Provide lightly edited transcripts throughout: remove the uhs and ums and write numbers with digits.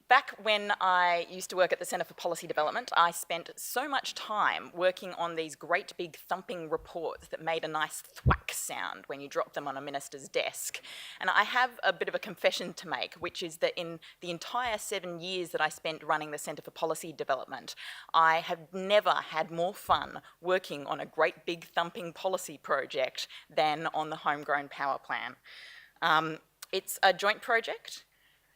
Back when I used to work at the Centre for Policy Development, I spent so much time working on these great big thumping reports that made a nice thwack sound when you dropped them on a minister's desk. And I have a bit of a confession to make, which is that in the entire 7 years that I spent running the Centre for Policy Development, I have never had more fun working on a great big thumping policy project than on the Homegrown Power Plan. It's a joint project.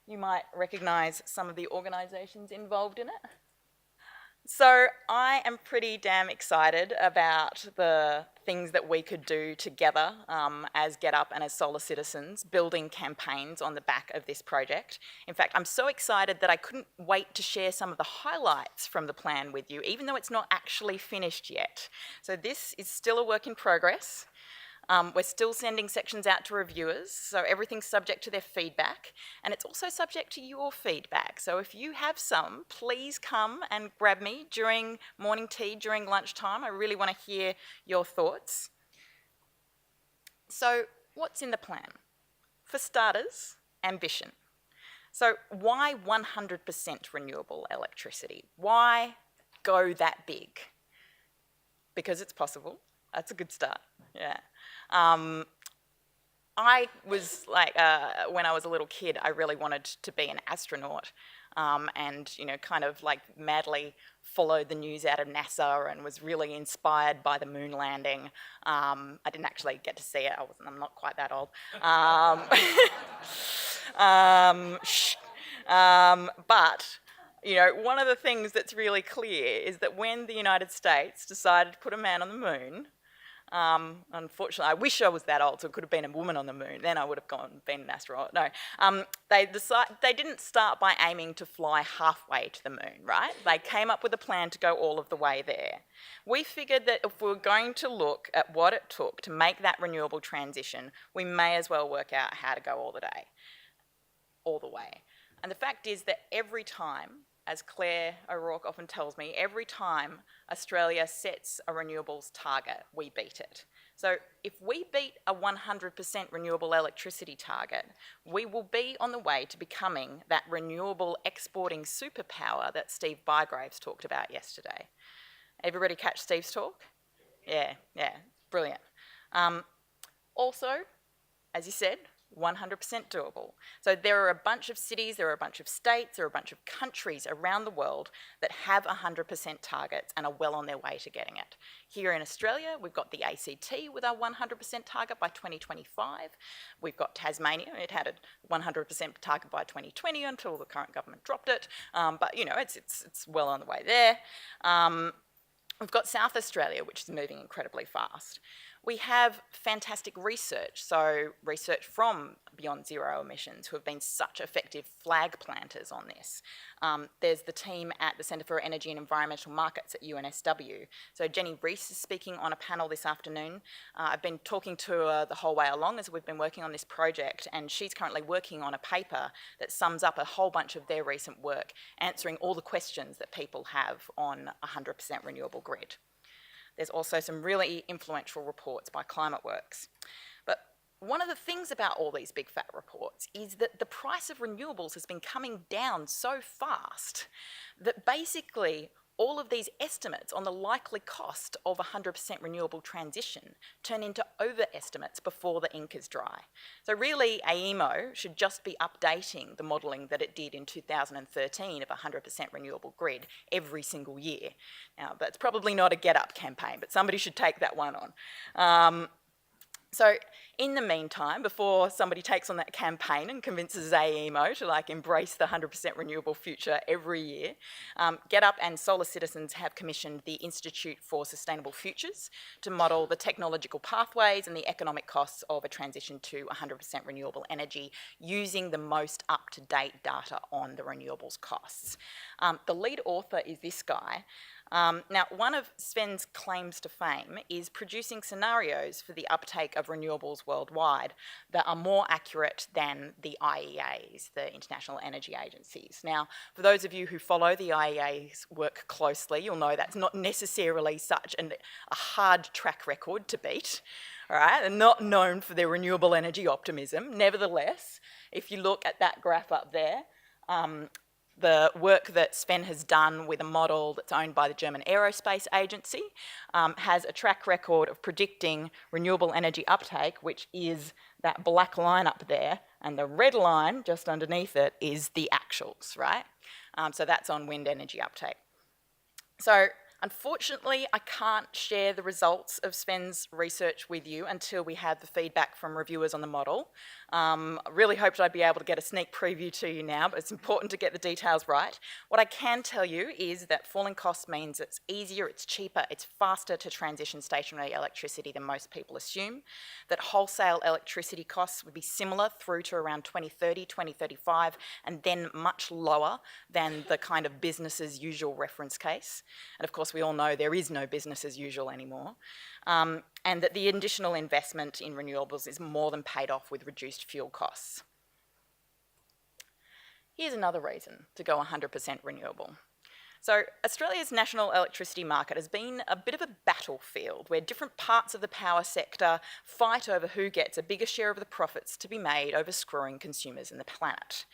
You might recognise some of the organisations involved in it. So I am pretty damn excited about the things that we could do together as Getup and as solar citizens, building campaigns on the back of this project. In fact, I'm so excited that I couldn't wait to share some of the highlights from the plan with you, even though it's not actually finished yet. So this is still a work in progress. We're still sending sections out to reviewers, so everything's subject to their feedback, and it's also subject to your feedback. So if you have some, please come and grab me during morning tea, during lunchtime. I really want to hear your thoughts. So what's in the plan? For starters, ambition. So why 100% renewable electricity? Why go that big? Because it's possible. That's a good start, yeah. I was like, when I was a little kid, I really wanted to be an astronaut and, you know, kind of like madly followed the news out of NASA and was really inspired by the moon landing. I didn't actually get to see it. I'm not quite that old. But, you know, one of the things that's really clear is that when the United States decided to put a man on the moon, unfortunately, I wish I was that old, so it could have been a woman on the moon. Then I would have been an astronaut. No, they didn't start by aiming to fly halfway to the moon, right? They came up with a plan to go all of the way there. We figured that if we were going to look at what it took to make that renewable transition, we may as well work out how to go all the way. And the fact is that every time, as Claire O'Rourke often tells me, every time Australia sets a renewables target, we beat it. So if we beat a 100% renewable electricity target, we will be on the way to becoming that renewable exporting superpower that Steve Bygraves talked about yesterday. Everybody catch Steve's talk? Yeah, brilliant. Also, as he said, 100% doable. So there are a bunch of cities, there are a bunch of states, there are a bunch of countries around the world that have 100% targets and are well on their way to getting it. Here in Australia, we've got the ACT with our 100% target by 2025. We've got Tasmania, it had a 100% target by 2020 until the current government dropped it, but you know, it's well on the way there. We've got South Australia, which is moving incredibly fast. We have fantastic research, so research from Beyond Zero Emissions, who have been such effective flag planters on this. There's the team at the Centre for Energy and Environmental Markets at UNSW. So Jenny Rees is speaking on a panel this afternoon. I've been talking to her the whole way along as we've been working on this project, and she's currently working on a paper that sums up a whole bunch of their recent work, answering all the questions that people have on a 100% renewable grid. There's also some really influential reports by Climateworks. But one of the things about all these big fat reports is that the price of renewables has been coming down so fast that basically all of these estimates on the likely cost of 100% renewable transition turn into overestimates before the ink is dry. So really, AEMO should just be updating the modelling that it did in 2013 of a 100% renewable grid every single year. Now, that's probably not a Getup campaign, but somebody should take that one on. So in the meantime, before somebody takes on that campaign and convinces AEMO to like embrace the 100% renewable future every year, Getup and Solar Citizens have commissioned the Institute for Sustainable Futures to model the technological pathways and the economic costs of a transition to 100% renewable energy using the most up-to-date data on the renewables costs. The lead author is this guy. Now, one of Sven's claims to fame is producing scenarios for the uptake of renewables worldwide that are more accurate than the IEAs, the International Energy Agencies. Now, for those of you who follow the IEA's work closely, you'll know that's not necessarily such a hard track record to beat. All right, they're not known for their renewable energy optimism. Nevertheless, if you look at that graph up there, the work that Sven has done with a model that's owned by the German Aerospace Agency has a track record of predicting renewable energy uptake, which is that black line up there, and the red line just underneath it is the actuals, right? So that's on wind energy uptake. So unfortunately, I can't share the results of Sven's research with you until we have the feedback from reviewers on the model. I really hoped I'd be able to get a sneak preview to you now, but it's important to get the details right. What I can tell you is that falling costs means it's easier, it's cheaper, it's faster to transition stationary electricity than most people assume, that wholesale electricity costs would be similar through to around 2030, 2035, and then much lower than the kind of business as usual reference case. And of course, we all know there is no business as usual anymore. And that the additional investment in renewables is more than paid off with reduced fuel costs. Here's another reason to go 100% renewable. So Australia's national electricity market has been a bit of a battlefield where different parts of the power sector fight over who gets a bigger share of the profits to be made over screwing consumers and the planet.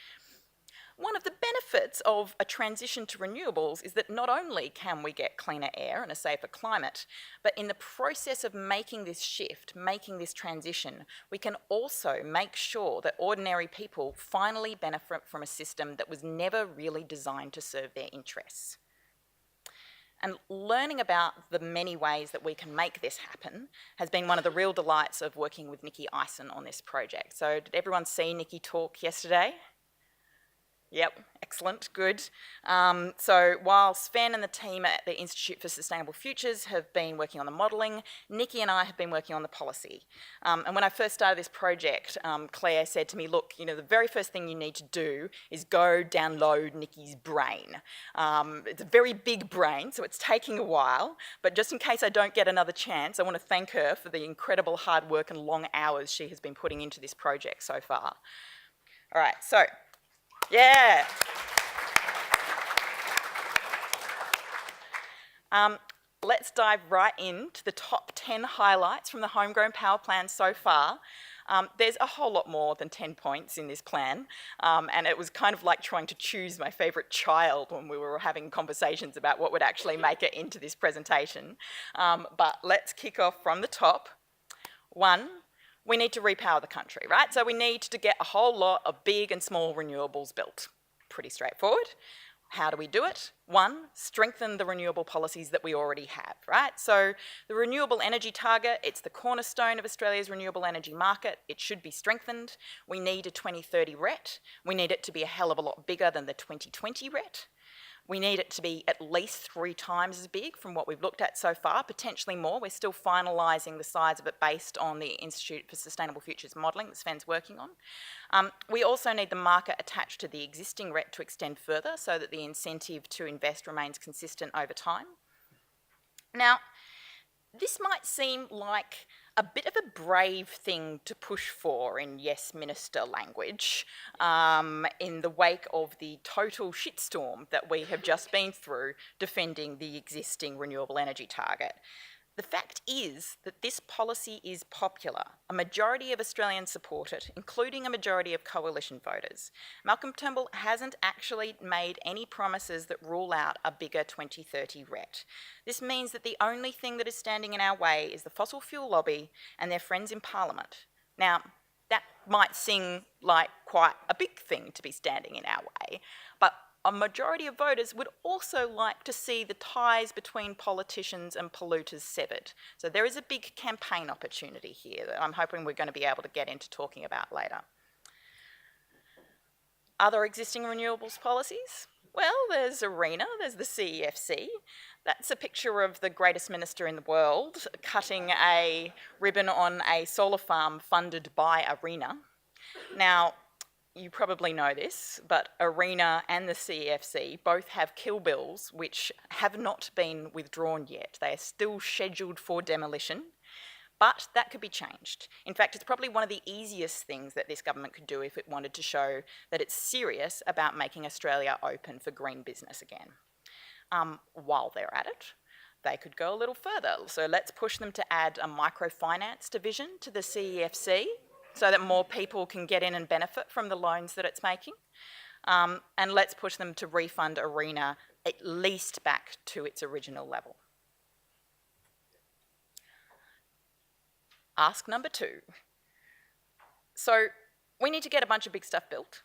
One of the benefits of a transition to renewables is that not only can we get cleaner air and a safer climate, but in the process of making this shift, making this transition, we can also make sure that ordinary people finally benefit from a system that was never really designed to serve their interests. And learning about the many ways that we can make this happen has been one of the real delights of working with Nikki Eisen on this project. So did everyone see Nikki talk yesterday? Yep, excellent, good. So while Sven and the team at the Institute for Sustainable Futures have been working on the modelling, Nikki and I have been working on the policy. And when I first started this project, Claire said to me, look, you know, the very first thing you need to do is go download Nikki's brain. It's a very big brain, so it's taking a while, but just in case I don't get another chance, I want to thank her for the incredible hard work and long hours she has been putting into this project so far. All right, so, yeah. Let's dive right into the top 10 highlights from the homegrown power plan so far. There's a whole lot more than 10 points in this plan, and it was kind of like trying to choose my favourite child when we were having conversations about what would actually make it into this presentation. But let's kick off from the top. 1, we need to repower the country, right? So we need to get a whole lot of big and small renewables built. Pretty straightforward. How do we do it? 1, strengthen the renewable policies that we already have, right? So the renewable energy target, it's the cornerstone of Australia's renewable energy market. It should be strengthened. We need a 2030 RET. We need it to be a hell of a lot bigger than the 2020 RET. We need it to be at least 3 times as big from what we've looked at so far, potentially more. We're still finalising the size of it based on the Institute for Sustainable Futures modelling that Sven's working on. We also need the market attached to the existing RET to extend further so that the incentive to invest remains consistent over time. Now, this might seem like a bit of a brave thing to push for in yes minister language in the wake of the total shitstorm that we have just been through defending the existing renewable energy target. The fact is that this policy is popular. A majority of Australians support it, including a majority of coalition voters. Malcolm Turnbull hasn't actually made any promises that rule out a bigger 2030 RET. This means that the only thing that is standing in our way is the fossil fuel lobby and their friends in Parliament. Now, that might seem like quite a big thing to be standing in our way, but a majority of voters would also like to see the ties between politicians and polluters severed. So there is a big campaign opportunity here that I'm hoping we're going to be able to get into talking about later. Other existing renewables policies? Well, there's ARENA, there's the CEFC. That's a picture of the greatest minister in the world cutting a ribbon on a solar farm funded by ARENA. Now, you probably know this, but ARENA and the CEFC both have kill bills which have not been withdrawn yet. They are still scheduled for demolition, but that could be changed. In fact, it's probably one of the easiest things that this government could do if it wanted to show that it's serious about making Australia open for green business again. While they're at it, they could go a little further. So let's push them to add a microfinance division to the CEFC, so that more people can get in and benefit from the loans that it's making. and let's push them to refund ARENA at least back to its original level. Ask number 2. So we need to get a bunch of big stuff built.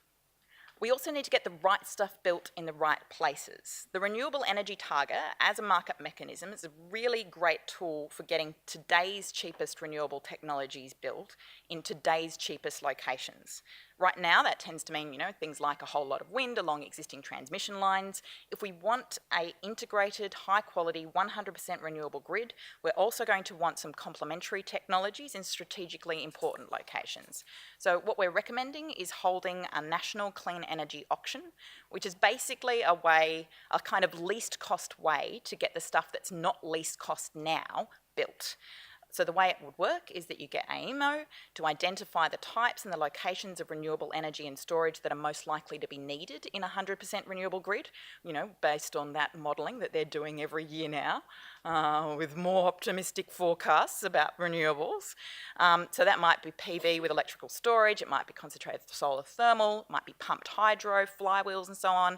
We also need to get the right stuff built in the right places. The renewable energy target as a market mechanism is a really great tool for getting today's cheapest renewable technologies built in today's cheapest locations. Right now, that tends to mean, things like a whole lot of wind along existing transmission lines. If we want an integrated, high-quality, 100% renewable grid, we're also going to want some complementary technologies in strategically important locations. So what we're recommending is holding a national clean energy auction, which is basically a kind of least cost way to get the stuff that's not least cost now built. So the way it would work is that you get AEMO to identify the types and the locations of renewable energy and storage that are most likely to be needed in a 100% renewable grid, based on that modelling that they're doing every year now, with more optimistic forecasts about renewables. So that might be PV with electrical storage, it might be concentrated solar thermal, it might be pumped hydro, flywheels and so on.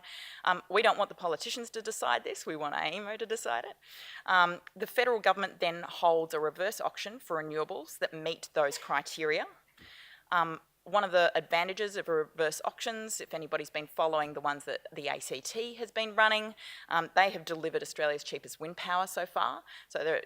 We don't want the politicians to decide this, we want AEMO to decide it. The federal government then holds a reverse auction for renewables that meet those criteria. One of the advantages of reverse auctions, if anybody's been following the ones that the ACT has been running, they have delivered Australia's cheapest wind power so far. So they're,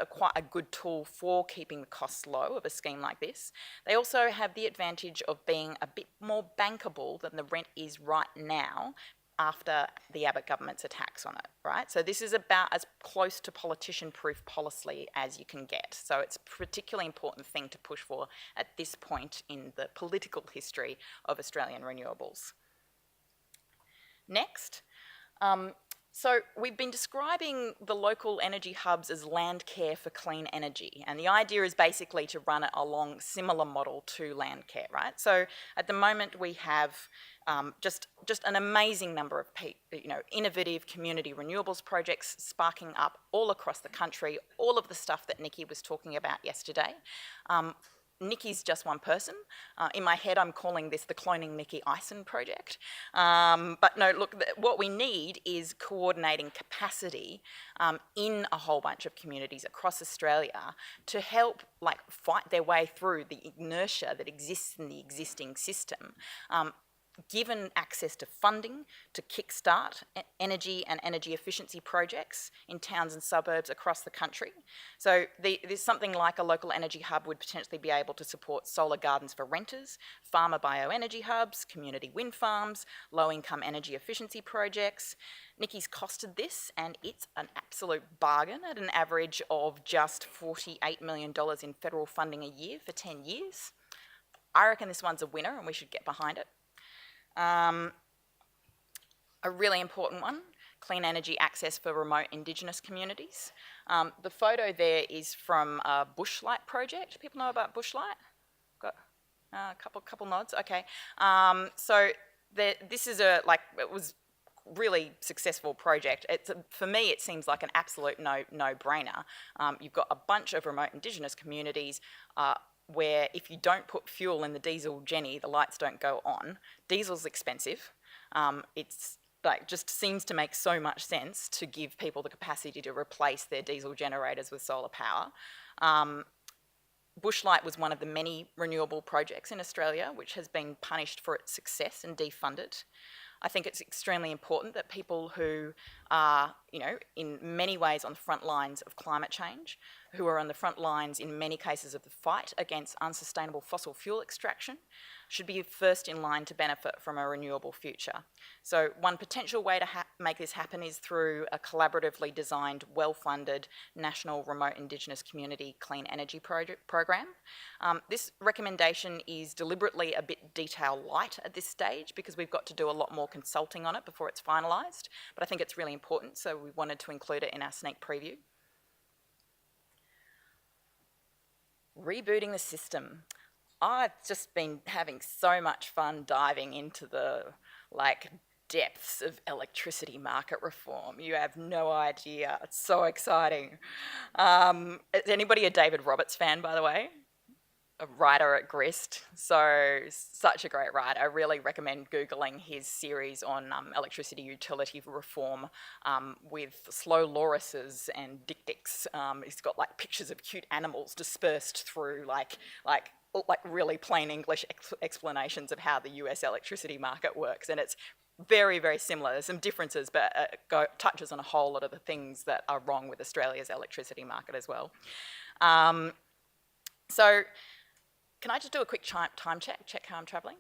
quite a good tool for keeping the costs low of a scheme like this. They also have the advantage of being a bit more bankable than the rent is right now, after the Abbott government's attacks on it, right? So this is about as close to politician-proof policy as you can get. So it's a particularly important thing to push for at this point in the political history of Australian renewables. Next, so we've been describing the local energy hubs as land care for clean energy, and the idea is basically to run it along similar model to land care, right? So at the moment we have just an amazing number of innovative community renewables projects sparking up all across the country, all of the stuff that Nikki was talking about yesterday. Nikki's just one person. In my head, I'm calling this the Cloning Nikki Ison project. But no, look, what we need is coordinating capacity in a whole bunch of communities across Australia to help fight their way through the inertia that exists in the existing system. Given access to funding to kickstart energy and energy efficiency projects in towns and suburbs across the country. So there's something like a local energy hub would potentially be able to support solar gardens for renters, farmer bioenergy hubs, community wind farms, low-income energy efficiency projects. Nikki's costed this, and it's an absolute bargain at an average of just $48 million in federal funding a year for 10 years. I reckon this one's a winner and we should get behind it. A really important one, clean energy access for remote Indigenous communities. The photo there is from a bushlight project. People know about bushlight? Got a couple nods, okay. So this is it was really successful project. For me, it seems like an absolute no-brainer. You've got a bunch of remote Indigenous communities where if you don't put fuel in the diesel Jenny, the lights don't go on. Diesel's expensive. It's just seems to make so much sense to give people the capacity to replace their diesel generators with solar power. Bushlight was one of the many renewable projects in Australia which has been punished for its success and defunded. I think it's extremely important that people who are, in many ways on the front lines of climate change, who are on the front lines in many cases of the fight against unsustainable fossil fuel extraction, should be first in line to benefit from a renewable future. So one potential way to make this happen is through a collaboratively designed, well-funded national remote Indigenous community clean energy program. This recommendation is deliberately a bit detail light at this stage because we've got to do a lot more consulting on it before it's finalised, but I think it's really important, so we wanted to include it in our sneak preview. Rebooting the system. I've just been having so much fun diving into the depths of electricity market reform. You have no idea. It's so exciting. Is anybody a David Roberts fan, by the way? a writer at Grist, so such a great writer. I really recommend Googling his series on electricity utility reform with slow lorises and dictics. He's got like pictures of cute animals dispersed through like really plain English explanations of how the US electricity market works, and it's very, very similar. There's some differences, but it touches on a whole lot of the things that are wrong with Australia's electricity market as well. So can I just do a quick time check how I'm travelling?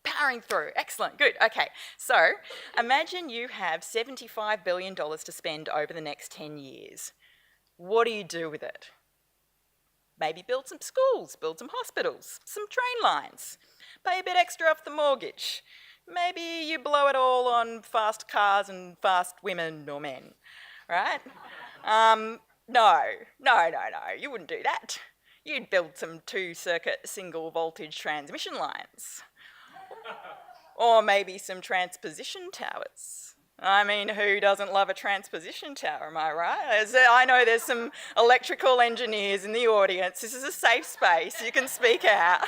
Powering through, excellent, good, okay. So imagine you have $75 billion to spend over the next 10 years. What do you do with it? Maybe build some schools, build some hospitals, some train lines, pay a bit extra off the mortgage. Maybe you blow it all on fast cars and fast women or men, right? No, you wouldn't do that. You'd build some 2-circuit single voltage transmission lines. Or maybe some transposition towers. I mean, who doesn't love a transposition tower, am I right? I know there's some electrical engineers in the audience. This is a safe space, you can speak out.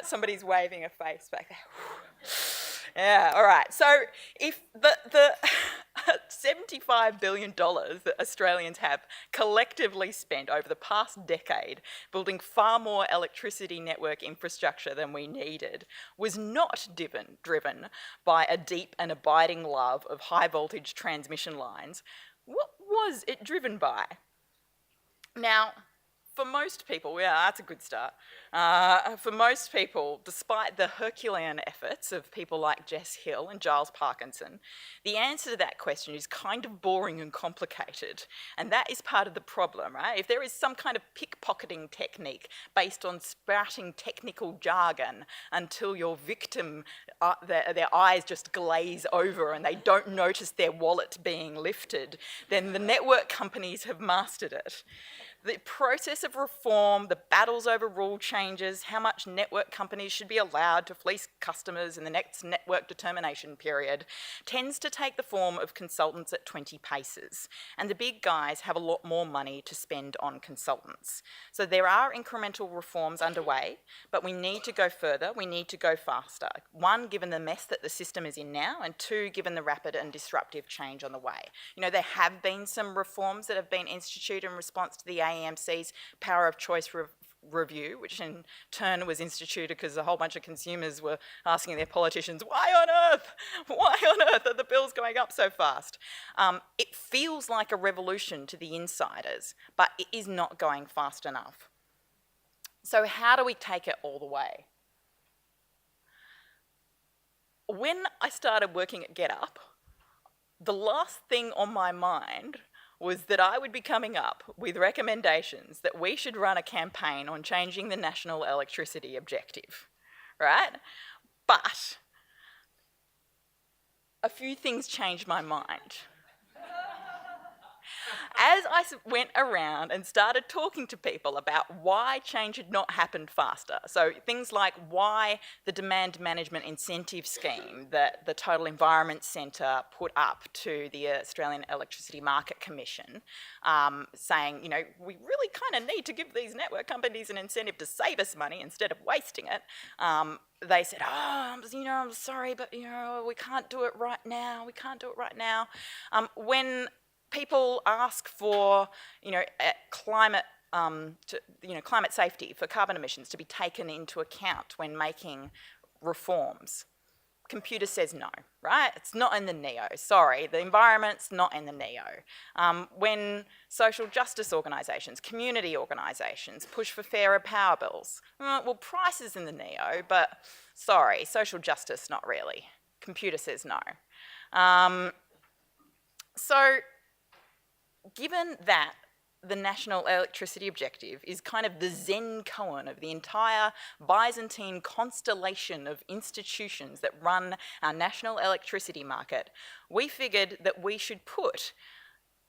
Somebody's waving a face back there. Yeah, all right. So if the $75 billion that Australians have collectively spent over the past decade building far more electricity network infrastructure than we needed was not driven by a deep and abiding love of high voltage transmission lines, what was it driven by? Now, for most people, yeah, that's a good start. For most people, despite the Herculean efforts of people like Jess Hill and Giles Parkinson, the answer to that question is kind of boring and complicated. And that is part of the problem, right? If there is some kind of pickpocketing technique based on spouting technical jargon until your victim, their eyes just glaze over and they don't notice their wallet being lifted, then the network companies have mastered it. The process of reform, the battles over rule changes, how much network companies should be allowed to fleece customers in the next network determination period, tends to take the form of consultants at 20 paces. And the big guys have a lot more money to spend on consultants. So there are incremental reforms underway, but we need to go further, we need to go faster. One, given the mess that the system is in now, and two, given the rapid and disruptive change on the way. You know, there have been some reforms that have been instituted in response to the AEMC's Power of Choice review, which in turn was instituted because a whole bunch of consumers were asking their politicians, why on earth are the bills going up so fast? It feels like a revolution to the insiders, but it is not going fast enough. So how do we take it all the way? When I started working at Getup, the last thing on my mind was that I would be coming up with recommendations that we should run a campaign on changing the national electricity objective, right? But a few things changed my mind. As I went around and started talking to people about why change had not happened faster, so things like why the demand management incentive scheme that the Total Environment Centre put up to the Australian Electricity Market Commission, saying, you know, we really kind of need to give these network companies an incentive to save us money instead of wasting it. They said, I'm sorry, but, we can't do it right now. When people ask for, climate safety, for carbon emissions to be taken into account when making reforms, computer says no, right? It's not in the NEO, sorry, the environment's not in the NEO. When social justice organisations, community organisations push for fairer power bills, well, price is in the NEO, but sorry, social justice, not really. Computer says no. So, given that the national electricity objective is kind of the Zen koan of the entire Byzantine constellation of institutions that run our national electricity market, we figured that we should put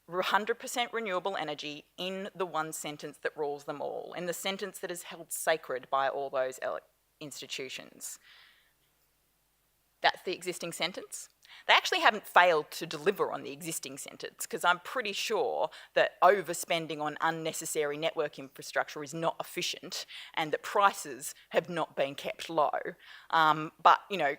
100% renewable energy in the one sentence that rules them all, in the sentence that is held sacred by all those institutions. That's the existing sentence. They actually haven't failed to deliver on the existing sentence, because I'm pretty sure that overspending on unnecessary network infrastructure is not efficient and that prices have not been kept low. But, you know,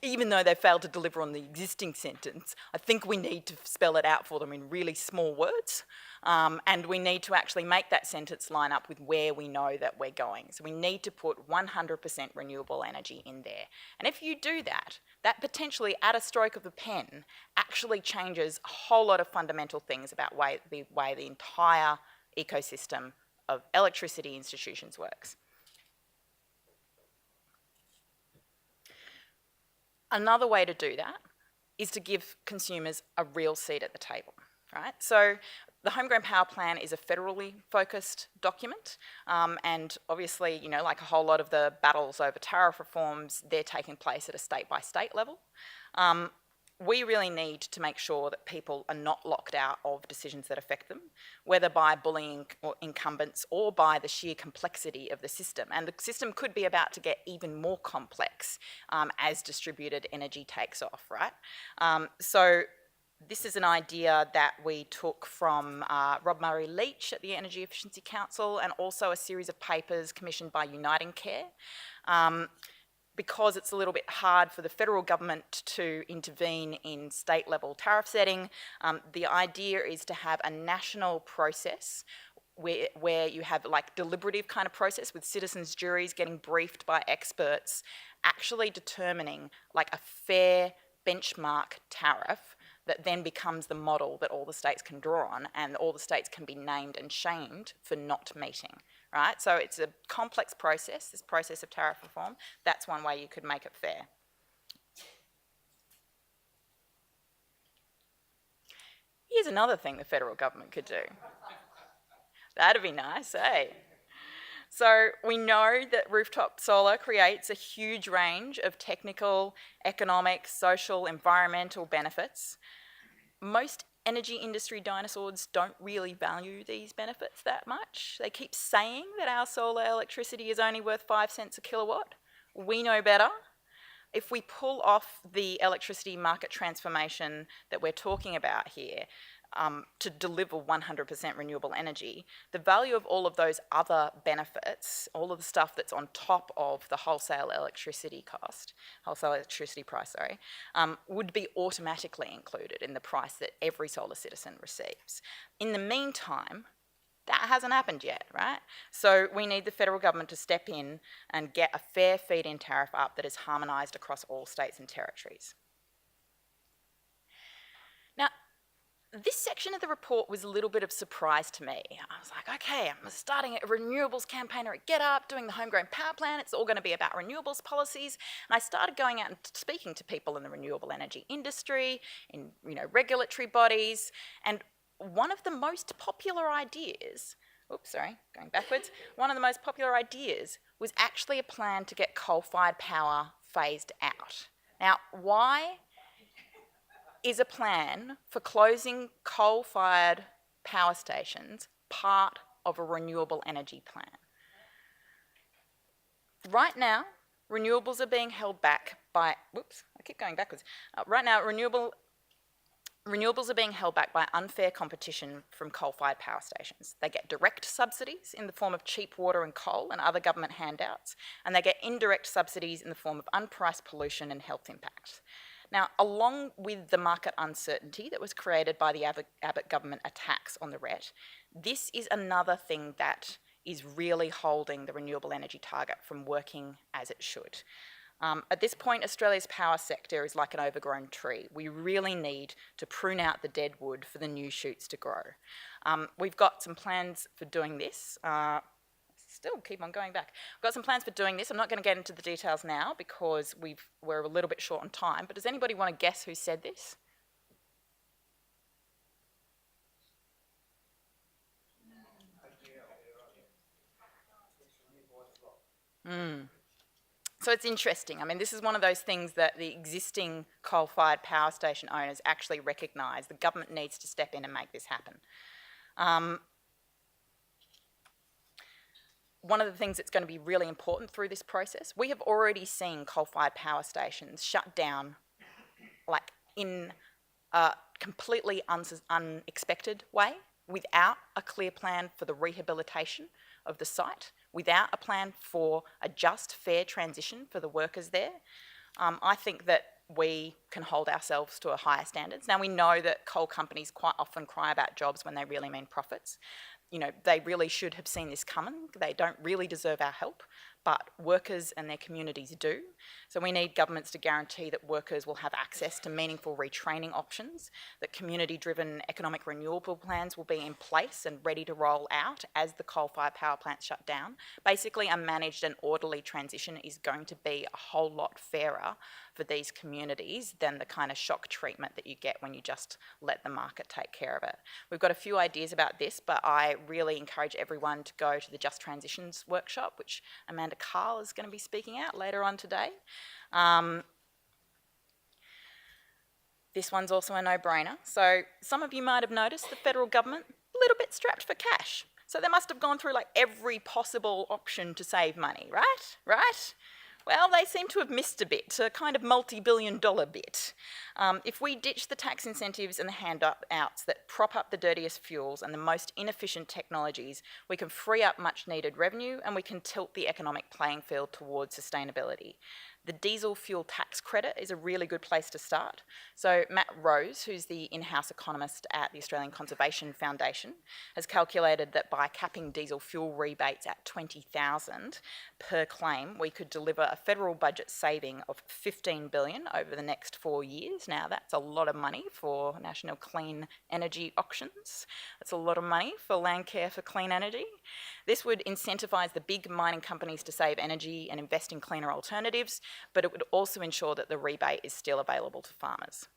even though they failed to deliver on the existing sentence, I think we need to spell it out for them in really small words, and we need to actually make that sentence line up with where we know that we're going. So we need to put 100% renewable energy in there. And if you do that, that potentially, at a stroke of the pen, actually changes a whole lot of fundamental things about the way the entire ecosystem of electricity institutions works. Another way to do that is to give consumers a real seat at the table, right? So the Homegrown Power Plan is a federally focused document, and obviously, you know, like a whole lot of the battles over tariff reforms, they're taking place at a state-by-state level. We really need to make sure that people are not locked out of decisions that affect them, whether by bullying or incumbents or by the sheer complexity of the system. And the system could be about to get even more complex as distributed energy takes off, right? So this is an idea that we took from Rob Murray-Leach at the Energy Efficiency Council, and also a series of papers commissioned by Uniting Care. Because it's a little bit hard for the federal government to intervene in state level tariff setting, the idea is to have a national process where you have like deliberative kind of process with citizens' juries getting briefed by experts, actually determining like a fair benchmark tariff that then becomes the model that all the states can draw on, and all the states can be named and shamed for not meeting. Right? So it's a complex process, this process of tariff reform. That's one way you could make it fair. Here's another thing the federal government could do. That'd be nice, eh? So we know that rooftop solar creates a huge range of technical, economic, social, environmental benefits. Most energy industry dinosaurs don't really value these benefits that much. They keep saying that our solar electricity is only worth 5 cents a kilowatt. We know better. If we pull off the electricity market transformation that we're talking about here, to deliver 100% renewable energy, the value of all of those other benefits, all of the stuff that's on top of the wholesale electricity price, would be automatically included in the price that every solar citizen receives. In the meantime, that hasn't happened yet, right? So we need the federal government to step in and get a fair feed-in tariff up that is harmonised across all states and territories. Now, this section of the report was a little bit of a surprise to me. I was like, okay, I'm starting a Renewables Campaigner at Getup, doing the Homegrown Power Plan. It's all going to be about renewables policies. And I started going out and speaking to people in the renewable energy industry, in regulatory bodies. And one of the most popular ideas, one of the most popular ideas was actually a plan to get coal-fired power phased out. Now, why is a plan for closing coal-fired power stations part of a renewable energy plan? Right now, renewables are being held back by, renewables are being held back by unfair competition from coal-fired power stations. They get direct subsidies in the form of cheap water and coal and other government handouts, and they get indirect subsidies in the form of unpriced pollution and health impacts. Now, along with the market uncertainty that was created by the Abbott government attacks on the RET, this is another thing that is really holding the renewable energy target from working as it should. At this point, Australia's power sector is like an overgrown tree. We really need to prune out the dead wood for the new shoots to grow. We've got some plans for doing this. We've got some plans for doing this. I'm not going to get into the details now because we're a little bit short on time, but does anybody want to guess who said this? So it's interesting. I mean, this is one of those things that the existing coal-fired power station owners actually recognise. The government needs to step in and make this happen. One of the things that's going to be really important through this process, we have already seen coal-fired power stations shut down like in a completely unexpected way, without a clear plan for the rehabilitation of the site, without a plan for a just, fair transition for the workers there. I think that we can hold ourselves to a higher standards. Now, we know that coal companies quite often cry about jobs when they really mean profits. You know, they really should have seen this coming. They don't really deserve our help, but workers and their communities do. So we need governments to guarantee that workers will have access to meaningful retraining options, that community-driven economic renewable plans will be in place and ready to roll out as the coal-fired power plants shut down. Basically, a managed and orderly transition is going to be a whole lot fairer for these communities than the kind of shock treatment that you get when you just let the market take care of it. We've got a few ideas about this, but I really encourage everyone to go to the Just Transitions workshop, which Amanda Carl is going to be speaking at later on today. This one's also a no-brainer. So some of you might have noticed the federal government a little bit strapped for cash. So they must have gone through like every possible option to save money, right? Right? Well, they seem to have missed a bit, a kind of multi-billion-dollar bit. If we ditch the tax incentives and the handouts that prop up the dirtiest fuels and the most inefficient technologies, we can free up much-needed revenue and we can tilt the economic playing field towards sustainability. The diesel fuel tax credit is a really good place to start. So Matt Rose, who's the in-house economist at the Australian Conservation Foundation, has calculated that by capping diesel fuel rebates at $20,000 per claim, we could deliver a federal budget saving of $15 billion over the next 4 years. Now, that's a lot of money for national clean energy auctions. That's a lot of money for Landcare for clean energy. This would incentivise the big mining companies to save energy and invest in cleaner alternatives, but it would also ensure that the rebate is still available to farmers.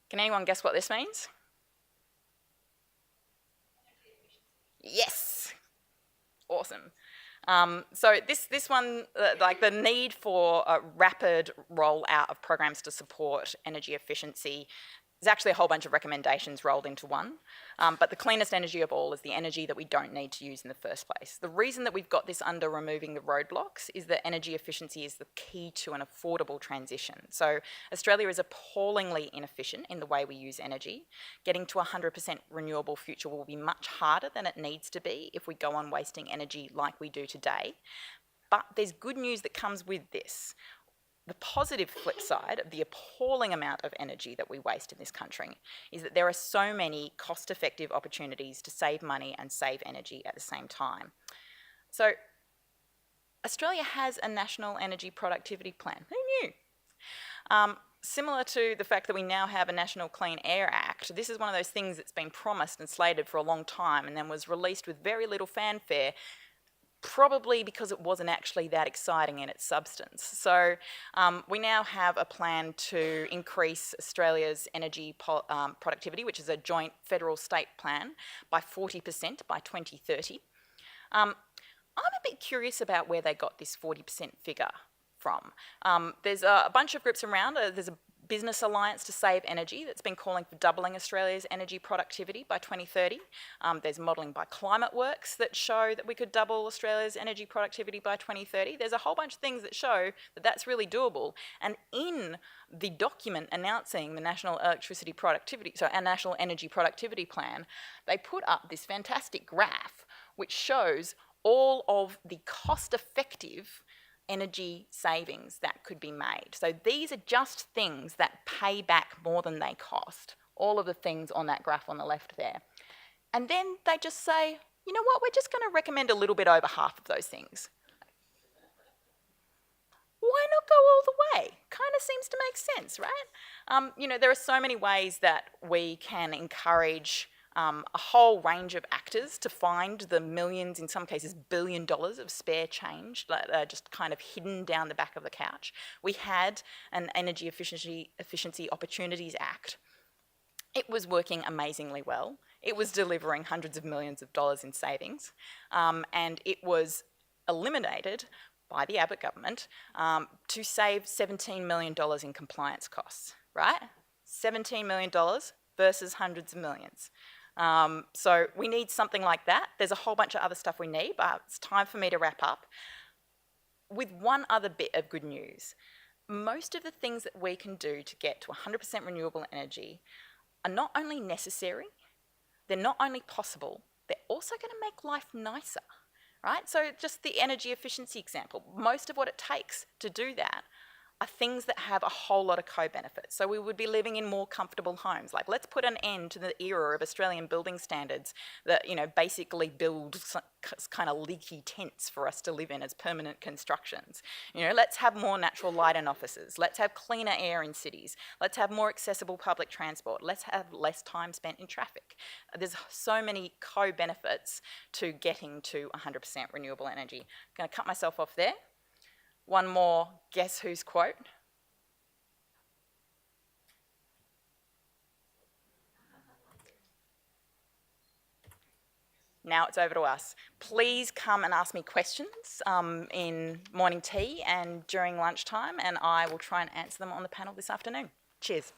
Can anyone guess what this means? Yes. Awesome. So this one, like the need for a rapid rollout of programs to support energy efficiency, there's actually a whole bunch of recommendations rolled into one, but the cleanest energy of all is the energy that we don't need to use in the first place. The reason that we've got this under removing the roadblocks is that energy efficiency is the key to an affordable transition. So Australia is appallingly inefficient in the way we use energy. Getting to a 100% renewable future will be much harder than it needs to be if we go on wasting energy like we do today. But there's good news that comes with this. The positive flip side of the appalling amount of energy that we waste in this country is that there are so many cost-effective opportunities to save money and save energy at the same time. So Australia has a national energy productivity plan. Who knew? Similar to the fact that we now have a National Clean Air Act, this is one of those things that's been promised and slated for a long time and then was released with very little fanfare, probably because it wasn't actually that exciting in its substance. So we now have a plan to increase Australia's energy productivity, which is a joint federal-state plan, by 40% by 2030. I'm a bit curious about where they got this 40% figure from. There's a bunch of groups around. There's a Business Alliance to Save Energy that's been calling for doubling Australia's energy productivity by 2030. There's modelling by Climateworks that show that we could double Australia's energy productivity by 2030. There's a whole bunch of things that show that that's really doable. And in the document announcing the National Electricity Productivity, so our National Energy Productivity Plan, they put up this fantastic graph which shows all of the cost-effective energy savings that could be made. So these are just things that pay back more than they cost, all of the things on that graph on the left there. And then they just say, you know what, we're just going to recommend a little bit over half of those things. Why not go all the way? Kind of seems to make sense, right? You know, there are so many ways that we can encourage a whole range of actors to find the millions, in some cases $1 billion of spare change that are just kind of hidden down the back of the couch. We had an Energy Efficiency Opportunities Act. It was working amazingly well. It was delivering hundreds of millions of dollars in savings, and it was eliminated by the Abbott government to save $17 million in compliance costs, right? $17 million versus hundreds of millions. So we need something like that. There's a whole bunch of other stuff we need, but it's time for me to wrap up. with one other bit of good news. Most of the things that we can do to get to 100% renewable energy are not only necessary, they're not only possible, they're also going to make life nicer, right? So just the energy efficiency example, most of what it takes to do that are things that have a whole lot of co-benefits. So we would be living in more comfortable homes. Like, let's put an end to the era of Australian building standards that, you know, basically build kind of leaky tents for us to live in as permanent constructions. You know, let's have more natural light in offices. Let's have cleaner air in cities. Let's have more accessible public transport. Let's have less time spent in traffic. There's so many co-benefits to getting to 100% renewable energy. I'm going to cut myself off there. One more guess whose quote? Now it's over to us. Please come and ask me questions in morning tea and during lunchtime, and I will try and answer them on the panel this afternoon. Cheers.